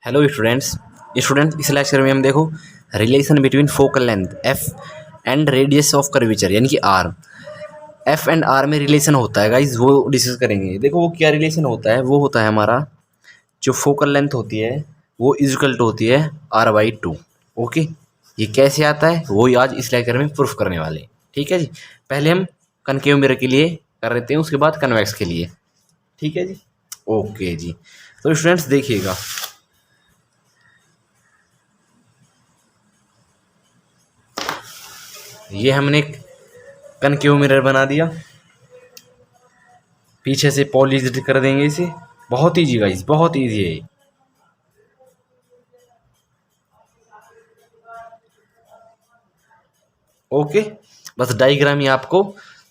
Hello students इस lecture में हम देखो relation between focal length F and radius of curvature यानी कि आर। एफ एंड आर में रिलेशन होता है गाइज, वो डिस्कस करेंगे। देखो वो क्या रिलेशन होता है, वो होता है हमारा जो फोकल लेंथ होती है वो इक्वल टू होती है R/2। ओके, ये कैसे आता है वो ही आज इस लेक्चर में प्रूफ करने वाले हैं। ठीक है जी, पहले हम कनकेव मिरर के लिए कर लेते हैं, उसके बाद कन्वेक्स के लिए। ठीक है जी, ओके जी। तो स्टूडेंट्स देखिएगा, ये हमने एक कनकेव मिरर बना दिया, पीछे से पॉलिश्ड कर देंगे इसे। बहुत ईजी गाइस, बहुत ईजी है ये। ओके, बस डायग्राम ही आपको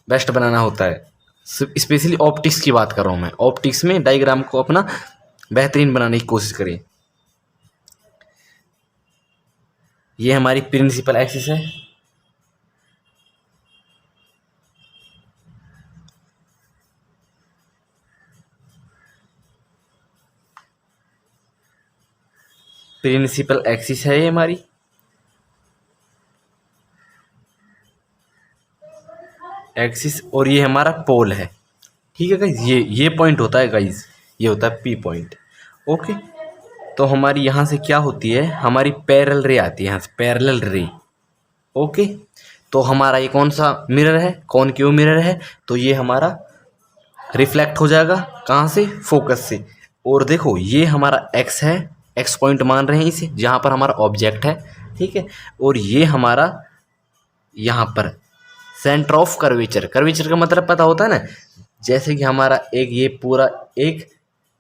बेस्ट बनाना होता है। स्पेशली ऑप्टिक्स की बात कर रहा हूँ मैं, ऑप्टिक्स में डायग्राम को अपना बेहतरीन बनाने की कोशिश करें। ये हमारी प्रिंसिपल एक्सिस है, प्रिंसिपल एक्सिस है ये हमारी। एक्सिस, और ये हमारा पोल है। ठीक है गाइज, ये पॉइंट होता है गाइज, ये होता है पी पॉइंट। ओके, तो हमारी यहाँ से क्या होती है, हमारी पैरेलल रे आती है, यहाँ से पैरेलल रे। ओके, तो हमारा ये कौन सा मिरर है, कॉनकेव मिरर है, तो ये हमारा रिफ्लेक्ट हो जाएगा कहाँ से, फोकस से। और देखो ये हमारा एक्स है, एक्स पॉइंट मान रहे हैं इसे, जहाँ पर हमारा ऑब्जेक्ट है। ठीक है, और ये हमारा यहाँ पर सेंटर ऑफ कर्वेचर। कर्वेचर का मतलब पता होता है ना, जैसे कि हमारा एक ये पूरा एक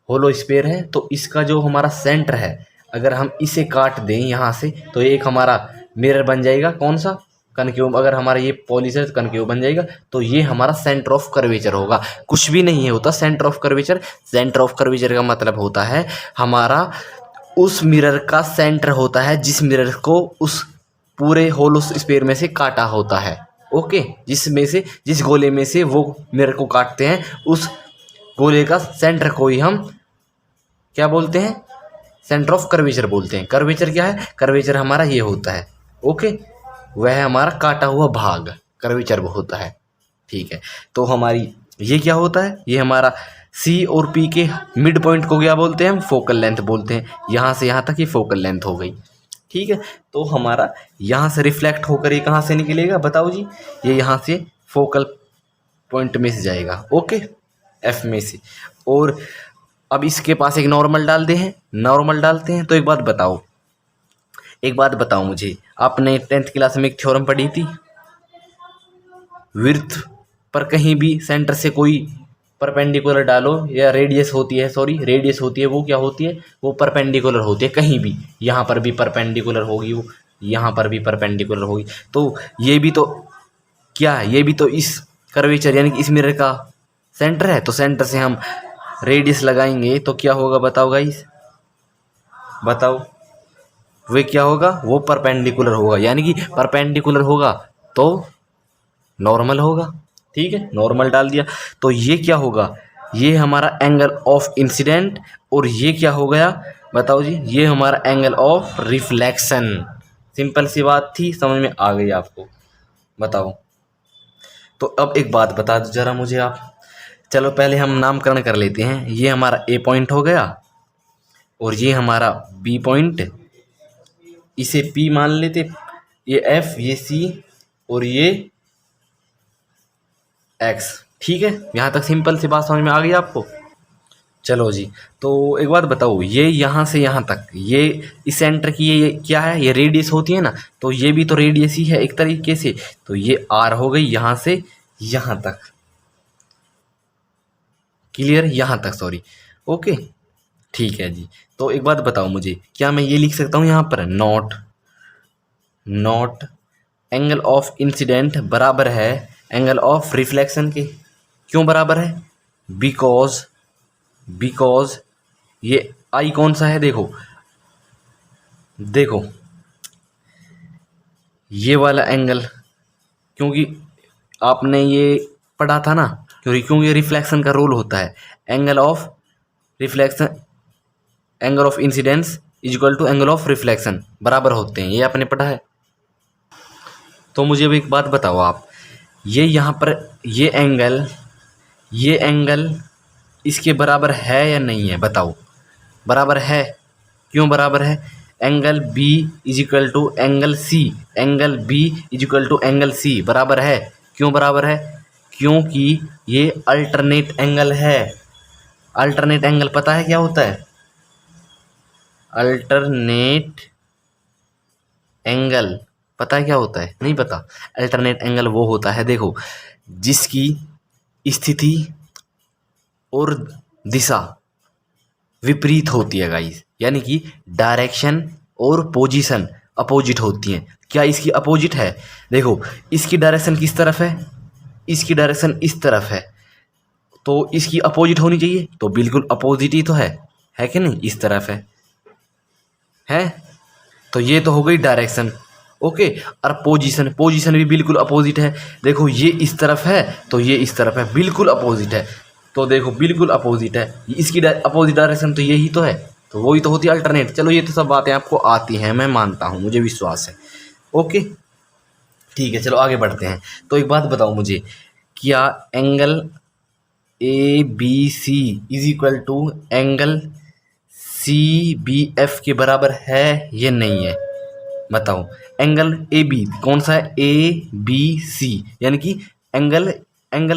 होलो स्फीयर है, तो इसका जो हमारा सेंटर है, अगर हम इसे काट दें यहाँ से, तो एक हमारा मिरर बन जाएगा कौन सा, कनकेव। अगर हमारा ये पॉलिश है तो कनकेव बन जाएगा, तो ये हमारा सेंटर ऑफ कर्वेचर होगा। कुछ भी नहीं है होता centre of curvature. Centre of curvature का मतलब होता है हमारा उस मिरर का सेंटर होता है जिस मिरर को उस पूरे होलो स्फीयर में से काटा होता है। ओके, जिसमें से जिस गोले में से वो मिरर को काटते हैं, उस गोले का सेंटर को ही हम क्या बोलते हैं, सेंटर ऑफ कर्वेचर बोलते हैं। कर्वेचर क्या है, कर्वेचर हमारा ये होता है। ओके, वह हमारा काटा हुआ भाग कर्वेचर होता है। ठीक है, तो हमारी ये क्या होता है, ये हमारा सी और पी के मिड पॉइंट को क्या बोलते हैं, हम फोकल लेंथ बोलते हैं। यहाँ से यहाँ तक ये फोकल लेंथ हो गई। ठीक है, तो हमारा यहाँ से रिफ्लेक्ट होकर ये कहाँ से निकलेगा बताओ जी, ये यहाँ से फोकल पॉइंट में से जाएगा। ओके, एफ में से। और अब इसके पास एक नॉर्मल डालते हैं, नॉर्मल डालते हैं, तो एक बात बताओ मुझे, आपने 10th क्लास में एक थ्योरम पढ़ी थी, विड्थ पर कहीं भी सेंटर से कोई परपेंडिकुलर डालो, या रेडियस होती है, सॉरी रेडियस होती है, वो क्या होती है, वो परपेंडिकुलर होती है कहीं भी। यहाँ पर भी परपेंडिकुलर होगी वो, यहाँ पर भी परपेंडिकुलर होगी। तो ये भी तो क्या है, ये भी तो इस कर्वेचर यानी कि इस मिरर का सेंटर है। तो सेंटर से हम रेडियस लगाएंगे तो क्या होगा बताओ गाइस, बताओ वे क्या होगा, वो परपेंडिकुलर होगा। यानी कि परपेंडिकुलर होगा तो नॉर्मल होगा। ठीक है, नॉर्मल डाल दिया, तो ये क्या होगा, ये हमारा एंगल ऑफ इंसिडेंट, और ये क्या हो गया बताओ जी, ये हमारा एंगल ऑफ रिफ्लेक्शन। सिंपल सी बात थी, समझ में आ गई आपको, बताओ। तो अब एक बात बता दो जरा मुझे आप, चलो पहले हम नामकरण कर लेते हैं। ये हमारा ए पॉइंट हो गया, और ये हमारा बी पॉइंट, इसे पी मान लेते, ये एफ, ये सी, और ये एक्स। ठीक है, यहाँ तक सिंपल सी बात समझ में आ गई आपको। चलो जी, तो एक बात बताओ, ये यहाँ से यहाँ तक, ये इस सेंटर की ये क्या है, ये रेडियस होती है ना, तो ये भी तो रेडियस ही है एक तरीके से। तो ये आर हो गई यहाँ से यहाँ तक, क्लियर, यहाँ तक, सॉरी। ओके, ठीक है जी। तो एक बात बताओ मुझे, क्या मैं ये लिख सकता हूँ यहाँ पर, नॉट एंगल ऑफ इंसिडेंट बराबर है एंगल ऑफ रिफ्लेक्शन के। क्यों बराबर है, बिकॉज ये आई कौन सा है, देखो देखो ये वाला एंगल, क्योंकि आपने ये पढ़ा था ना, क्योंकि ये रिफ्लेक्शन का रूल होता है, angle of reflection, angle of incidence equal to angle of reflection बराबर होते हैं, ये आपने पढ़ा है। तो मुझे अब एक बात बताओ आप, ये यहाँ पर ये एंगल इसके बराबर है या नहीं है, बताओ। बराबर है। क्यों बराबर है? Angle B is equal to angle C, angle B is equal to angle C बराबर है। क्यों बराबर है? क्योंकि ये अल्टरनेट एंगल है। अल्टरनेट एंगल पता है क्या होता है? अल्टरनेट एंगल पता है क्या होता है? नहीं पता। अल्टरनेट एंगल वो होता है, देखो, जिसकी स्थिति और दिशा विपरीत होती है गाइस, यानी कि डायरेक्शन और पोजीशन अपोजिट होती हैं। क्या इसकी अपोजिट है? देखो, इसकी डायरेक्शन किस तरफ है? इसकी डायरेक्शन इस तरफ है, तो इसकी अपोजिट होनी चाहिए, तो बिल्कुल अपोजिट ही तो है कि नहीं? इस तरफ है तो ये तो हो गई डायरेक्शन। ओके, और पोजीशन भी बिल्कुल अपोजिट है। देखो, ये इस तरफ है तो ये इस तरफ है, बिल्कुल अपोजिट है। तो देखो, बिल्कुल अपोजिट है, इसकी अपोजिट डायरेक्शन तो यही तो है, तो वही तो होती है अल्टरनेट। चलो, ये तो सब बातें आपको आती हैं, मैं मानता हूँ, मुझे विश्वास है। ओके, ठीक है, चलो आगे बढ़ते हैं। तो एक बात बताओ मुझे, क्या angle A B C is equal to angle C B F के बराबर है या नहीं है? बताओ। एंगल ए बी कौन सा है? ए बी सी, यानी कि एंगल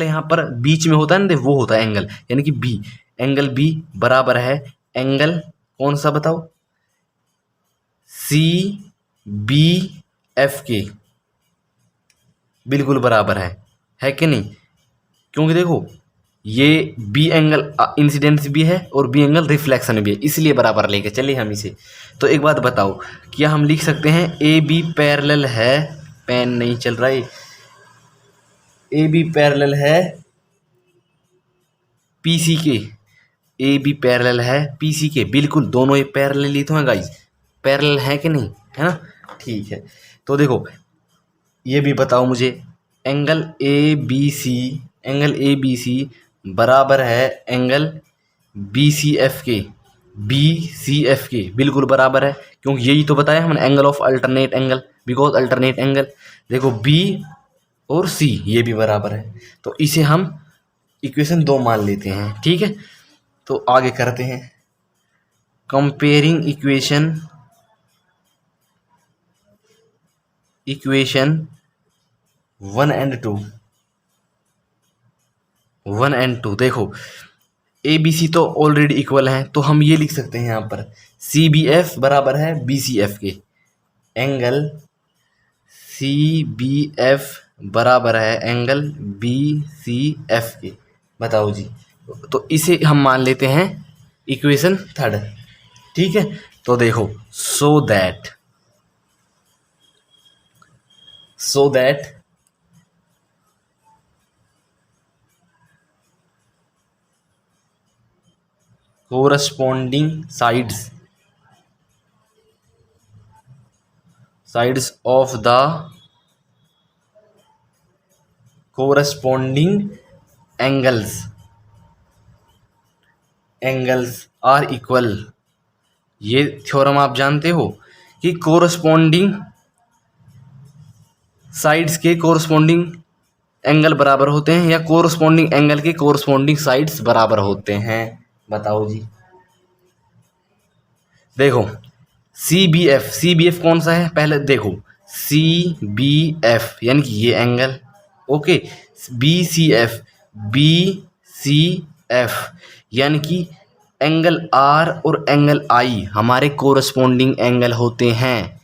यहाँ पर बीच में होता है ना, वो होता है एंगल, यानी कि बी। एंगल बी बराबर है एंगल कौन सा बताओ? सी बी एफ के, बिल्कुल बराबर है कि नहीं? क्योंकि देखो, ये बी एंगल इंसिडेंस भी है और बी एंगल रिफ्लेक्शन भी है, इसलिए बराबर लेके चले हम इसे। तो एक बात बताओ, क्या हम लिख सकते हैं ए बी पैरेलल है? पेन नहीं चल रहा है। ए बी पैरेलल है पी सी के। ए बी पैरेलल है पी सी के, बिल्कुल दोनों ये पैरेलल ही तो हैं गाइस, पैरेलल है कि नहीं, है ना? ठीक है, तो देखो, ये भी बताओ मुझे, एंगल ए बी सी बराबर है एंगल बी सी एफ के, बिल्कुल बराबर है, क्योंकि यही तो बताया हमने, angle of alternate angle, because alternate angle. देखो, बी और सी ये भी बराबर है, तो इसे हम इक्वेशन 2 मान लेते हैं। ठीक है, तो आगे करते हैं। Comparing equation 1 and 2। देखो, ए बी सी तो ऑलरेडी इक्वल हैं, तो हम ये लिख सकते हैं यहाँ पर सी बी एफ बराबर है बी सी एफ के। एंगल सी बी एफ बराबर है एंगल बी सी एफ के। बताओ जी, तो इसे हम मान लेते हैं इक्वेशन 3। ठीक है, तो देखो, so that corresponding sides of the corresponding angles are equal। ये थ्योरम आप जानते हो कि कोरस्पॉन्डिंग साइड्स के कोरस्पॉन्डिंग एंगल बराबर होते हैं, या कोरस्पॉन्डिंग एंगल के कोरस्पॉन्डिंग साइड्स बराबर होते हैं। बताओ जी। देखो, सी बी एफ कौन सा है? पहले देखो, सी बी एफ यानी कि ये angle, okay. B C F यानी कि एंगल आर और एंगल आई हमारे कोरस्पॉन्डिंग एंगल होते हैं।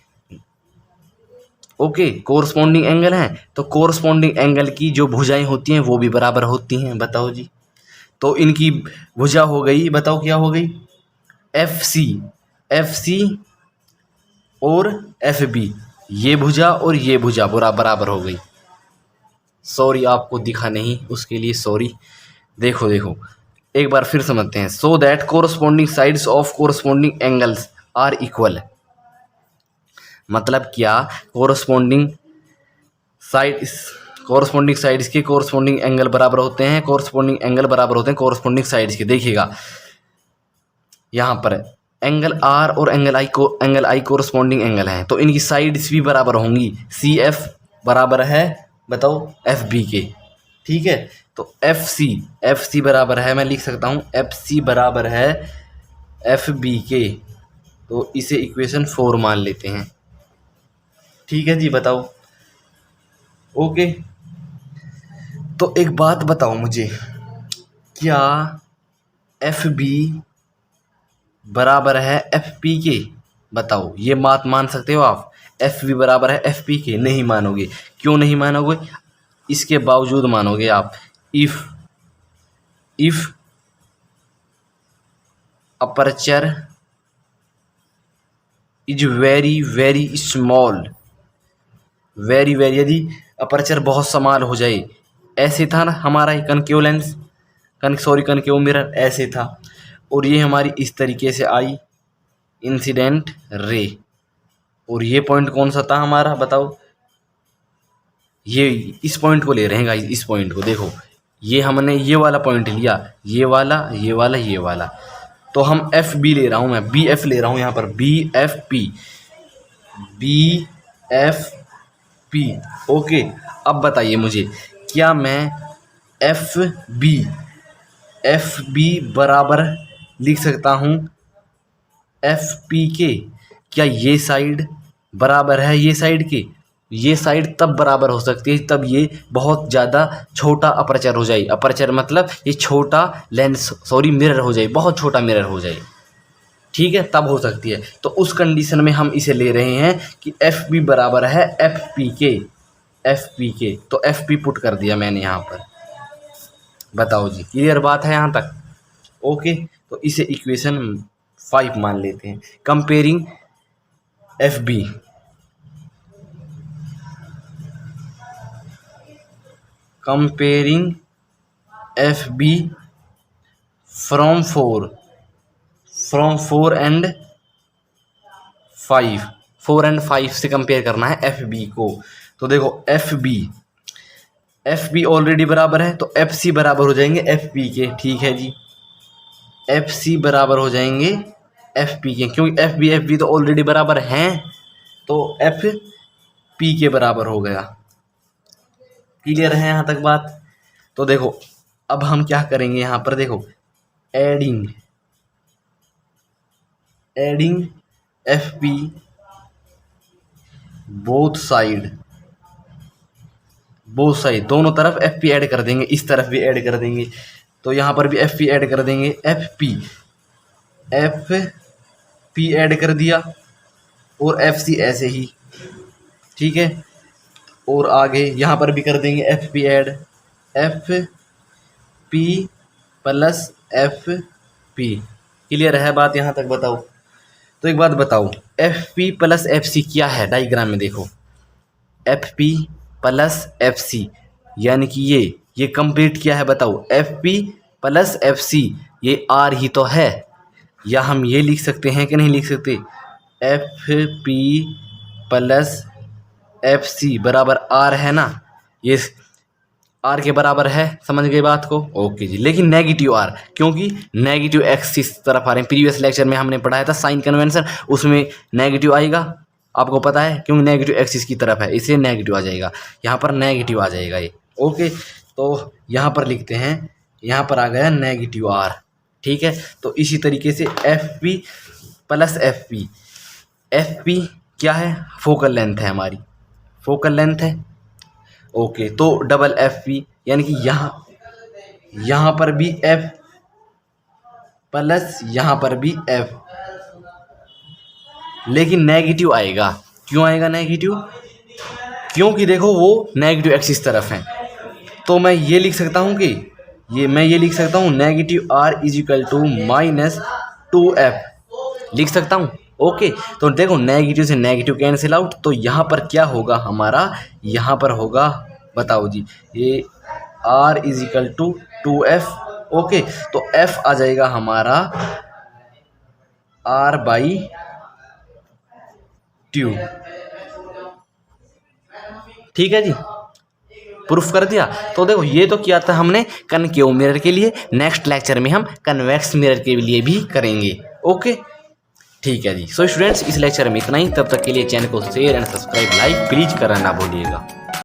ओके, कोरस्पॉन्डिंग एंगल हैं, तो कोरस्पॉन्डिंग एंगल की जो भुजाएं होती हैं वो भी बराबर होती हैं। बताओ जी। तो इनकी भुजा हो गई, बताओ क्या हो गई? एफ सी और एफ बी, ये भुजा और ये भुजा बराबर हो गई। सॉरी, आपको दिखा नहीं, उसके लिए सॉरी। देखो एक बार फिर समझते हैं। So that corresponding sides of corresponding angles are equal. मतलब क्या? कोरस्पॉन्डिंग साइड्स के कोरस्पॉन्डिंग एंगल बराबर होते हैं, कोरस्पॉन्डिंग साइड्स के। देखिएगा यहाँ पर एंगल आर और एंगल आई कोरस्पॉन्डिंग एंगल हैं, तो इनकी साइड्स भी बराबर होंगी। सी एफ बराबर है बताओ एफ बी के, ठीक है। तो एफ सी बराबर है, मैं लिख सकता हूँ एफ सी बराबर है एफ बी के, तो इसे इक्वेशन 4 मान लेते हैं, ठीक है जी। बताओ ओके। तो एक बात बताओ मुझे, क्या एफ बी बराबर है एफ पी के? बताओ, ये बात मान सकते हो आप? एफ बी बराबर है एफ पी के? नहीं मानोगे। क्यों नहीं मानोगे? इसके बावजूद मानोगे आप। If aperture is very very small, very very, यदि अपर्चर बहुत स्मॉल हो जाए, ऐसे था ना हमारा कनकेव लेंस, कनकेव मिरर ऐसे था, और ये हमारी इस तरीके से आई इंसिडेंट रे, और ये पॉइंट कौन सा था हमारा बताओ? ये इस पॉइंट को ले रहे हैं गाइस, इस पॉइंट को देखो, ये हमने ये वाला पॉइंट लिया, ये वाला ये वाला ये वाला, तो हम एफ बी ले रहा हूँ, मैं बी एफ ले रहा हूँ यहाँ पर, बी एफ पी ओके। अब बताइए मुझे, क्या मैं एफ बी बराबर लिख सकता हूँ एफ पी के? क्या ये साइड बराबर है ये साइड के? ये साइड तब बराबर हो सकती है तब ये बहुत ज़्यादा छोटा अपर्चर हो जाए, अपर्चर मतलब ये छोटा लेंस, सॉरी मिरर हो जाए, बहुत छोटा मिरर हो जाए, ठीक है, तब हो सकती है। तो उस कंडीशन में हम इसे ले रहे हैं कि एफ बी बराबर है एफ पी के, तो एफ पी पुट कर दिया मैंने यहाँ पर। बताओ जी, क्लियर बात है यहाँ तक? ओके, तो इसे इक्वेशन 5 मान लेते हैं। Comparing F B, comparing F B from 4 and 5 से कंपेयर करना है एफ बी को। तो देखो एफ बी ऑलरेडी बराबर है, तो एफ सी बराबर हो जाएंगे एफ पी के, ठीक है जी। एफ सी बराबर हो जाएंगे एफ पी के, क्योंकि एफ बी तो ऑलरेडी बराबर हैं, तो एफ पी के बराबर हो गया। क्लियर है यहाँ तक बात? तो देखो अब हम क्या करेंगे यहाँ पर, देखो adding F P both side दोनों तरफ एफ पी ऐड कर देंगे, इस तरफ भी ऐड कर देंगे, तो यहाँ पर भी एफ पी ऐड कर देंगे, एफ पी ऐड कर दिया, और एफ सी ऐसे ही, ठीक है। और आगे यहाँ पर भी कर देंगे F P add, F P plus F P. Clear है बात यहाँ तक? बताओ। तो एक बात बताओ, F P plus F C क्या है? डायग्राम में देखो, F P plus F C, यानी कि ये कंप्लीट क्या है बताओ? F P plus F C, ये आर ही तो है, या हम ये लिख सकते हैं कि नहीं लिख सकते? F P plus F C बराबर आर है ना, ये आर के बराबर है, समझ गए बात को? ओके जी। लेकिन नेगेटिव आर, क्योंकि नेगेटिव एक्सिस तरफ आ रहे हैं। प्रीवियस लेक्चर में हमने पढ़ाया था साइन कन्वेंशन, उसमें नेगेटिव आएगा, आपको पता है, क्योंकि नेगेटिव एक्सिस की तरफ है, इसलिए नेगेटिव आ जाएगा, यहाँ पर नेगेटिव आ जाएगा ये। ओके, तो यहाँ पर लिखते हैं, यहाँ पर आ गया नेगेटिव आर, ठीक है। तो इसी तरीके से F P plus F P क्या है? फोकल लेंथ है हमारी, फोकल लेंथ है। ओके, तो डबल एफ पी, यानी कि यहाँ पर भी एफ प्लस यहाँ पर भी एफ, लेकिन नेगेटिव आएगा। क्यों आएगा नेगेटिव? क्योंकि देखो वो नेगेटिव एक्सिस तरफ है, तो मैं ये लिख सकता हूँ कि ये लिख सकता हूँ negative R is equal to minus 2f लिख सकता हूँ। ओके, तो देखो नेगेटिव से नेगेटिव कैंसिल आउट, तो यहाँ पर क्या होगा हमारा? यहाँ पर होगा, बताओ जी, ये r is equal to 2f। Okay, तो f आ जाएगा हमारा r/2, ठीक है जी, प्रूफ कर दिया। तो देखो ये तो किया था हमने कनकेव मिरर के लिए, नेक्स्ट लेक्चर में हम कन्वेक्स मिरर के लिए भी करेंगे। ओके, ठीक है जी। सो स्टूडेंट्स, इस लेक्चर में इतना ही। तब तक के लिए चैनल को share and subscribe like please करना ना भूलिएगा।